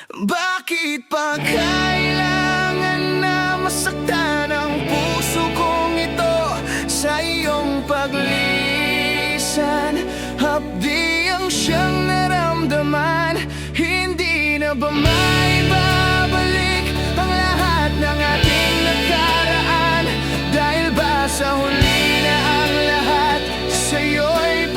Bakit pa kailangan na masaktan ang puso kong ito sa iyong paglisan? Hapdi ang siyang naramdaman, hindi na ba may babalik ang lahat ng ating nakaraan? Dahil ba sa huli na ang lahat sa'yo'y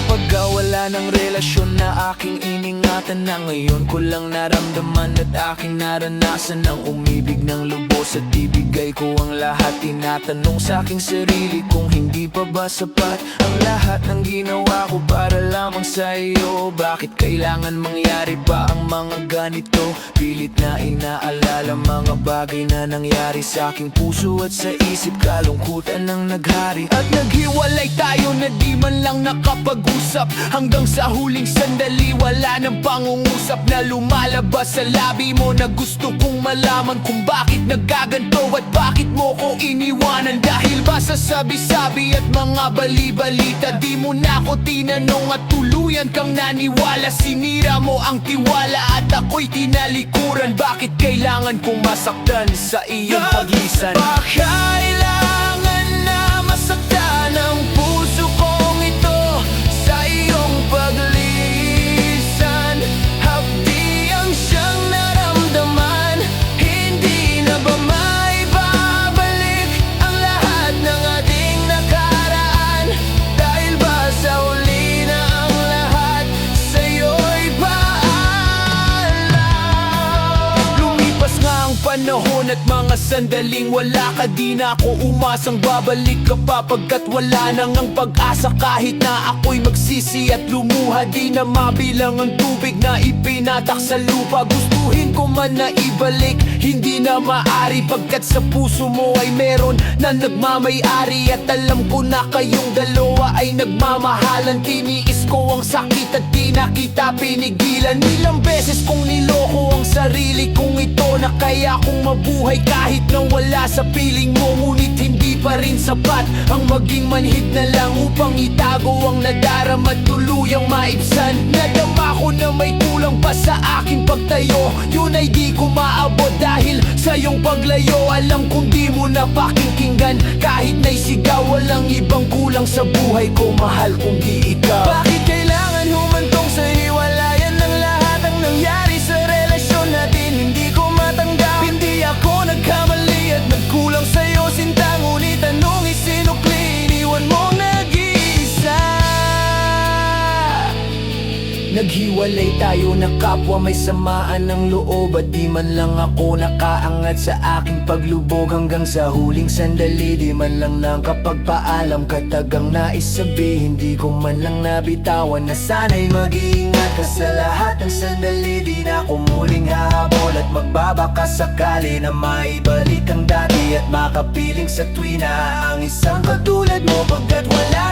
pagkawala ng relasyon na aking iningatan, na ngayon ko lang naramdaman at aking naranasan ang umibig ng lubos at ibigay ko ang lahat. Tinatanong sa aking sarili kung hindi pa ba sapat ang lahat ng ginawa ko para lamang sa iyo. Bakit kailangan mangyari pa ang mga ganito? Pilit na inaalala mga bagay na nangyari sa aking puso at sa isip. Kalungkutan ang naghari at naghiwalay tayo na di man lang nakapag-usap. Hanggang sa huling sandali wala nang pangungusap na lumalabas sa labi mo, na gusto kong malaman kung bakit nagkaganto at bakit mo ko iniwanan. Dahil ba sa sabi-sabi at mga bali-balita, di mo na ako tinanong at tuluyan kang naniwala. Sinira mo ang tiwala at ako'y tinalikuran. Bakit kailangan kong masaktan sa iyong pagisan? Kailangan na masaktan ang puso kong ito sa iyong paglisan? Hapdi ang siyang naramdaman, hindi na ba may babalik ang lahat ng ating nakaraan? Dahil ba sa huli na ang lahat sa'yo'y paalam? Lumipas nga ang panahon at mga sandaling wala ka, di na ako umasang babalik ka pa, pagkat wala nang ang pag-asa. Kahit na ako'y magsisi at lumuha, di na mabilang ang tubig na ipinatak sa lupa. Gustuhin ko man na ibalik, hindi na maari, pagkat sa puso mo ay meron na nagmamay-ari. At alam ko na kayong dalawa ay nagmamahalan. Tiniis ko ang sakit at di na kita pinigilan. Ilang beses kong niloko ang sarili kong ito, na kaya kong mabuhay kahit na wala sa piling mo. Ngunit hindi pa rin sapat ang maging manhid na lang upang itago ang nadarama at tuluyang maibsan. Nadama ko na may kulang pa sa aking pagtayo, yun ay di ko maabot dahil sa iyong paglayo. Alam kong di mo na pakikinggan, kahit na'y sigaw, walang ibang kulang sa buhay ko, mahal kong di ikaw. Bakit kailangan humantong sa hiwalayan ng lahat ang nangyari sa relasyon natin? Hindi ko matanggap, hindi ako nagkamali at nagkulang sa'yo, sinta. Ngunit anong isinukli, iniwan mong nag-iisa. Naghiwalay tayo na kapwa, may samaan ng loob, at di man lang ako nakaangat sa aking paglubog. Hanggang sa huling sandali, di man lang nakapagpaalam. Katagang nais sabihin, di ko man lang nabitawan, na sana'y mag-iingat ka sa lahat ng sandali. Di na ako muling hahabol at magbabaka sakali na maibalik ang dati at makapiling sa tuwina ang isang katulad mo, pagkat wala